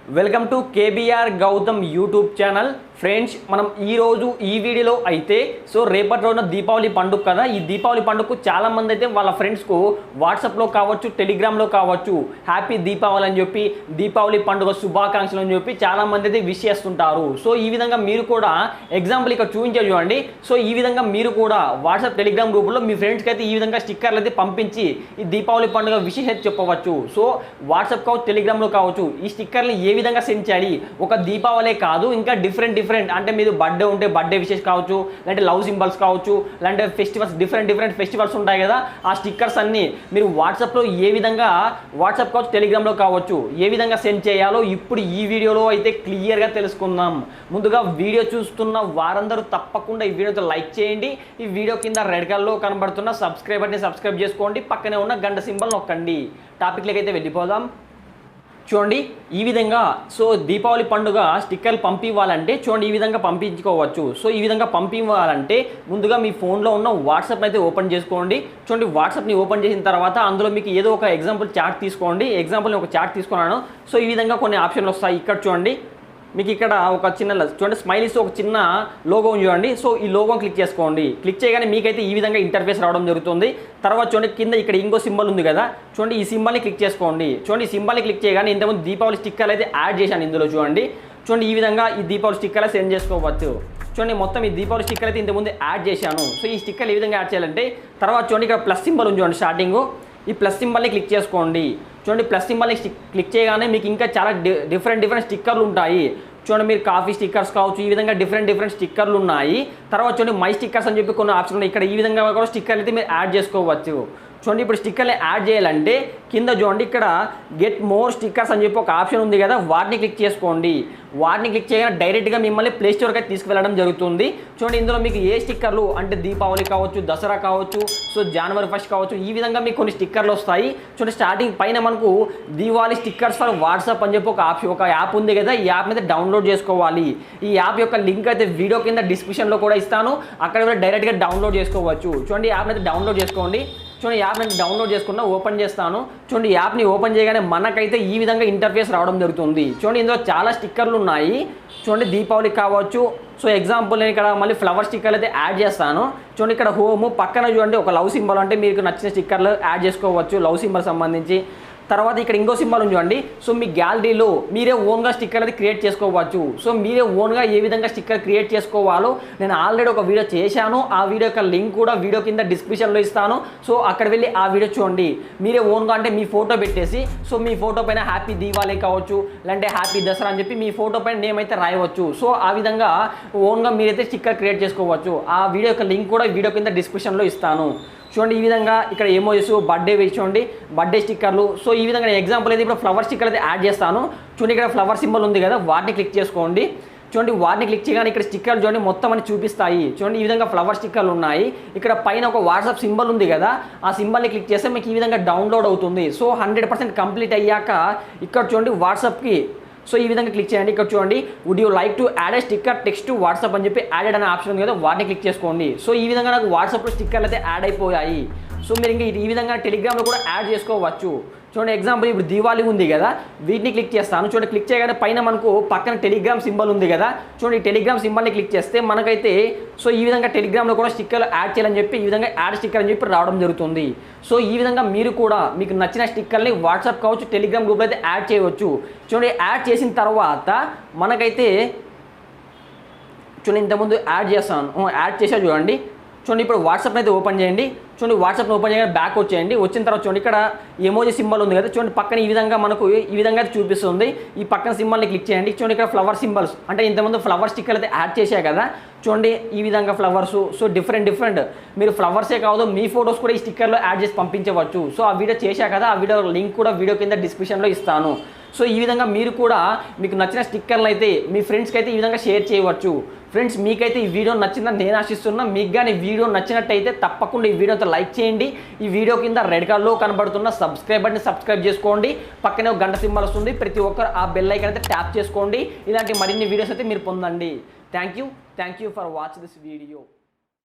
Welcome to KBR Gautam YouTube channel. Friends, మనం ఈరోజు ఈ వీడియోలో అయితే రేపటి రోజున దీపావళి పండుగ కదా. ఈ దీపావళి పండుగకు చాలామంది అయితే వాళ్ళ ఫ్రెండ్స్కు వాట్సాప్లో కావచ్చు, టెలిగ్రామ్లో కావచ్చు హ్యాపీ దీపావళి అని చెప్పి, దీపావళి పండుగ శుభాకాంక్షలు అని చెప్పి చాలామంది అయితే విష్ చేస్తుంటారు. ఈ విధంగా మీరు కూడా ఎగ్జాంపుల్ ఇక్కడ చూపించారు చూడండి. ఈ విధంగా మీరు కూడా వాట్సాప్, టెలిగ్రామ్ గ్రూపులో మీ ఫ్రెండ్స్కి అయితే ఈ విధంగా స్టిక్కర్లు అయితే పంపించి ఈ దీపావళి పండుగ విషెస్ అయితే చెప్పవచ్చు. వాట్సాప్ కావచ్చు, టెలిగ్రామ్లో కావచ్చు ఈ స్టిక్కర్లు ఏ విధంగా సెండ్ చేయాలి, ఒక దీపావళే కాదు ఇంకా డిఫరెంట్ అంటే మీరు బర్త్డే ఉంటే బర్త్డే విషెస్ కావచ్చు, లేదంటే లవ్ సింబల్స్ కావచ్చు, లేదంటే ఫెస్టివల్స్ డిఫరెంట్ ఫెస్టివల్స్ ఉంటాయి కదా. ఆ స్టిక్కర్స్ అన్నీ మీరు వాట్సాప్లో ఏ విధంగా, వాట్సాప్ కావచ్చు, టెలిగ్రామ్లో కావచ్చు ఏ విధంగా సెండ్ చేయాలో ఇప్పుడు ఈ వీడియోలో అయితే క్లియర్గా తెలుసుకుందాం. ముందుగా వీడియో చూస్తున్న వారందరూ తప్పకుండా ఈ వీడియోతో లైక్ చేయండి. ఈ వీడియో కింద రెడ్ కలర్లో కనబడుతున్న సబ్స్క్రైబర్ని సబ్స్క్రైబ్ చేసుకోండి, పక్కనే ఉన్న గంట సింబల్ నొక్కండి. టాపిక్లోకి అయితే వెళ్ళిపోదాం. చూడండి, ఈ విధంగా దీపావళి పండుగ స్టిక్కర్లు పంపివ్వాలంటే చూడండి ఈ విధంగా పంపించుకోవచ్చు. ఈ విధంగా పంపివ్వాలంటే ముందుగా మీ ఫోన్లో ఉన్న వాట్సాప్ని అయితే ఓపెన్ చేసుకోండి. చూడండి, వాట్సాప్ని ఓపెన్ చేసిన తర్వాత అందులో మీకు ఏదో ఒక ఎగ్జాంపుల్ చాట్ తీసుకోండి. ఎగ్జాంపుల్ ఒక చాట్ తీసుకున్నాను. ఈ విధంగా కొన్ని ఆప్షన్లు వస్తాయి. ఇక్కడ చూడండి, మీకు ఇక్కడ ఒక చిన్న చూడండి స్మైలీస్ ఒక చిన్న లోగో చూడండి. ఈ లోగో క్లిక్ చేసుకోండి. క్లిక్ చేయగానే మీకైతే ఈ విధంగా ఇంటర్ఫేస్ రావడం జరుగుతుంది. తర్వాత చూడండి కింద ఇక్కడ ఇంకో సింబల్ ఉంది కదా, చూడండి ఈ సింబల్ని క్లిక్ చేసుకోండి. చూడండి ఈ సింబల్ని క్లిక్ చేయగానే ఇంతకుముందు దీపావళి స్టిక్కర్లు అయితే యాడ్ చేశాను ఇందులో. చూడండి ఈ విధంగా ఈ దీపావళి స్టిక్కర్లు సెండ్ చేసుకోవచ్చు. చూడండి మొత్తం ఈ దీపావళి స్టిక్కర్ అయితే ఇంతకుముందు యాడ్ చేశాను. ఈ స్టిక్కర్లు ఏ విధంగా యాడ్ చేయాలంటే తర్వాత చూడండి ఇక్కడ ప్లస్ సింబల్ ఉంది చూడండి స్టార్టింగ్, ఈ ప్లస్ సింబల్ని క్లిక్ చేసుకోండి. చూడండి ప్లస్ సింబల్ని క్లిక్ చేయగానే మీకు ఇంకా చాలా డిఫరెంట్ స్టిక్కర్లు ఉంటాయి. చూడండి మీరు కాఫీ స్టిక్కర్స్ కావచ్చు, ఈ విధంగా డిఫరెంట్ స్టిక్కర్లు ఉన్నాయి. తర్వాత చూడండి మై స్టిక్కర్స్ అని చెప్పి కొన్ని ఆప్షన్ ఉన్నాయి. ఇక్కడ ఈ విధంగా కూడా స్టిక్కర్లు అయితే మీరు యాడ్ చేసుకోవచ్చు. చూడండి ఇప్పుడు స్టిక్కర్ని యాడ్ చేయాలంటే కింద చూడండి ఇక్కడ గెట్ మోర్ స్టిక్కర్స్ అని చెప్పి ఒక ఆప్షన్ ఉంది కదా, వాటిని క్లిక్ చేసుకోండి. వాటిని క్లిక్ చేయగానే డైరెక్ట్గా మిమ్మల్ని ప్లే స్టోర్కి అయితే తీసుకువెళ్ళడం జరుగుతుంది. చూడండి ఇందులో మీకు ఏ స్టిక్కర్లు అంటే దీపావళి కావచ్చు, దసరా కావచ్చు, జనవరి 1 కావచ్చు, ఈ విధంగా మీకు కొన్ని స్టిక్కర్లు వస్తాయి. చూడండి స్టార్టింగ్ పైన మనకు దీపావళి స్టిక్కర్స్ ఫర్ వాట్సాప్ అని చెప్పి ఒక యాప్ ఉంది కదా, ఈ యాప్ మీద డౌన్లోడ్ చేసుకోవాలి. ఈ యాప్ యొక్క లింక్ అయితే వీడియో కింద డిస్క్రిప్షన్లో కూడా ఇస్తాను, అక్కడ కూడా డైరెక్ట్గా డౌన్లోడ్ చేసుకోవచ్చు. చూడండి యాప్ అయితే డౌన్లోడ్ చేసుకోండి. చూడండి యాప్ నేను డౌన్లోడ్ చేసుకున్నా, ఓపెన్ చేస్తాను. చూడండి యాప్ని ఓపెన్ చేయగానే మనకైతే ఈ విధంగా ఇంటర్ఫేస్ రావడం జరుగుతుంది. చూడండి ఇందులో చాలా స్టిక్కర్లు ఉన్నాయి. చూడండి దీపావళి కావచ్చు. ఎగ్జాంపుల్ నేను ఇక్కడ మళ్ళీ ఫ్లవర్ స్టిక్కర్లు అయితే యాడ్ చేస్తాను. చూడండి ఇక్కడ హోమ్ పక్కన చూడండి ఒక లవ్ సింబల్, అంటే మీకు నచ్చిన స్టిక్కర్లు యాడ్ చేసుకోవచ్చు లవ్ సింబల్ సంబంధించి. తర్వాత ఇక్కడ ఇంకో సింబల్ ఉంది చూడండి. మీ గ్యాలరీలో మీరే ఓన్గా స్టిక్కర్ అయితే క్రియేట్ చేసుకోవచ్చు. మీరే ఓన్గా ఏ విధంగా స్టిక్కర్ క్రియేట్ చేసుకోవాలో నేను ఆల్రెడీ ఒక వీడియో చేశాను. ఆ వీడియో యొక్క లింక్ కూడా వీడియో కింద డిస్క్రిప్షన్లో ఇస్తాను. అక్కడ వెళ్ళి ఆ వీడియో చూడండి. మీరే ఓన్గా అంటే మీ ఫోటో పెట్టేసి మీ ఫోటో పైన హ్యాపీ దీపావళి కావచ్చు, లేదంటే హ్యాపీ దసరా అని చెప్పి మీ ఫోటో పైన నేమ్ అయితే రాయవచ్చు. ఆ విధంగా ఓన్గా మీరైతే స్టిక్కర్ క్రియేట్ చేసుకోవచ్చు. ఆ వీడియో యొక్క లింక్ కూడా వీడియో కింద డిస్క్రిప్షన్లో ఇస్తాను. చూడండి ఈ విధంగా ఇక్కడ ఎమోజీస్, బర్త్డే వేసి చూడండి బర్త్డే స్టిక్కర్లు. ఈ విధంగా నేను ఎగ్జాంపుల్ అయితే ఇప్పుడు ఫ్లవర్ స్టిక్కర్ అయితే యాడ్ చేస్తాను. చూడండి ఇక్కడ ఫ్లవర్ సింబల్ ఉంది కదా, వాటిని క్లిక్ చేసుకోండి. చూడండి వాటిని క్లిక్ చేయగానే ఇక్కడ స్టిక్కర్లు చూడండి మొత్తం అని చూపిస్తాయి. చూడండి ఈ విధంగా ఫ్లవర్ స్టిక్కర్లు ఉన్నాయి. ఇక్కడ పైన ఒక వాట్సాప్ సింబల్ ఉంది కదా, ఆ సింబల్ని క్లిక్ చేస్తే మీకు ఈ విధంగా డౌన్లోడ్ అవుతుంది. 100% కంప్లీట్ అయ్యాక ఇక్కడ చూడండి వాట్సాప్కి ఈ విధంగా క్లిక్ చేయండి. ఇక్కడ చూడండి would you like to add a sticker text to WhatsApp అని చెప్పి యాడెడ్ అనే ఆప్షన్ ఉంది కదా, వాటిని క్లిక్ చేసుకోండి. ఈ విధంగా నాకు వాట్సాప్లో స్టిక్కర్లు అయితే యాడ్ అయిపోయాయి. మీరు ఇంకా ఈ విధంగా టెలిగ్రామ్లో కూడా యాడ్ చేసుకోవచ్చు. చూడండి ఎగ్జాంపుల్ ఇప్పుడు దీపావళి ఉంది కదా, వీటిని క్లిక్ చేస్తాను. చూడండి క్లిక్ చేయగానే పైన మనకు పక్కన టెలిగ్రామ్ సింబల్ ఉంది కదా, చూడండి ఈ టెలిగ్రామ్ సింబల్ని క్లిక్ చేస్తే మనకైతే ఈ విధంగా టెలిగ్రామ్లో కూడా స్టిక్కర్లు యాడ్ చేయాలని చెప్పి ఈ విధంగా యాడ్ స్టిక్కర్ అని చెప్పి రావడం జరుగుతుంది. ఈ విధంగా మీరు కూడా మీకు నచ్చిన స్టిక్కర్ని వాట్సాప్ కావచ్చు, టెలిగ్రామ్ గ్రూప్లో అయితే యాడ్ చేయవచ్చు. చూడండి యాడ్ చేసిన తర్వాత మనకైతే చూడండి ఇంతకుముందు యాడ్ చేసా చూడండి. చూడండి ఇప్పుడు వాట్సాప్ని అయితే ఓపెన్ చేయండి. చూడండి వాట్సాప్ని ఓపెన్ చేయగానే బ్యాక్ వచ్చేయండి. వచ్చిన తర్వాత చూడండి ఇక్కడ ఎమోజీ సింబల్ ఉంది కదా, చూడండి పక్కన ఈ విధంగా మనకు ఈ విధంగా చూపిస్తుంది. ఈ పక్కన సింబల్ని క్లిక్ చేయండి. చూడండి ఇక్కడ ఫ్లవర్ సింబల్స్, అంటే ఇంతకుముందు ఫ్లవర్ స్టిక్కర్లు అయితే యాడ్ చేశాయి కదా, చూడండి ఈ విధంగా ఫ్లవర్స్. డిఫరెంట్ మీరు ఫ్లవర్సే కాదు మీ ఫొటోస్ కూడా ఈ స్టిక్కర్లో యాడ్ చేసి పంపించవచ్చు. ఆ వీడియో చేశా కదా, ఆ వీడియో లింక్ కూడా వీడియో కింద డిస్క్రిప్షన్లో ఇస్తాను. ఈ విధంగా మీరు కూడా మీకు నచ్చిన స్టిక్కర్లు అయితే మీ ఫ్రెండ్స్కి అయితే ఈ విధంగా షేర్ చేయవచ్చు. ఫ్రెండ్స్, మీకైతే ఈ వీడియో నచ్చిందని నేను ఆశిస్తున్నా. మీకు కానీ వీడియో నచ్చినట్టయితే తప్పకుండా ఈ వీడియోతో లైక్ చేయండి. ఈ వీడియో కింద రెడ్ కలర్లో కనబడుతున్న సబ్స్క్రైబర్ని సబ్స్క్రైబ్ చేసుకోండి. పక్కనే ఒక గంట సింబల్ వస్తుంది, ప్రతి ఒక్కరు ఆ బెల్ ఐకాన్ అయితే ట్యాప్ చేసుకోండి. ఇలాంటి మరిన్ని వీడియోస్ అయితే మీరు పొందండి. Thank you for watch this video.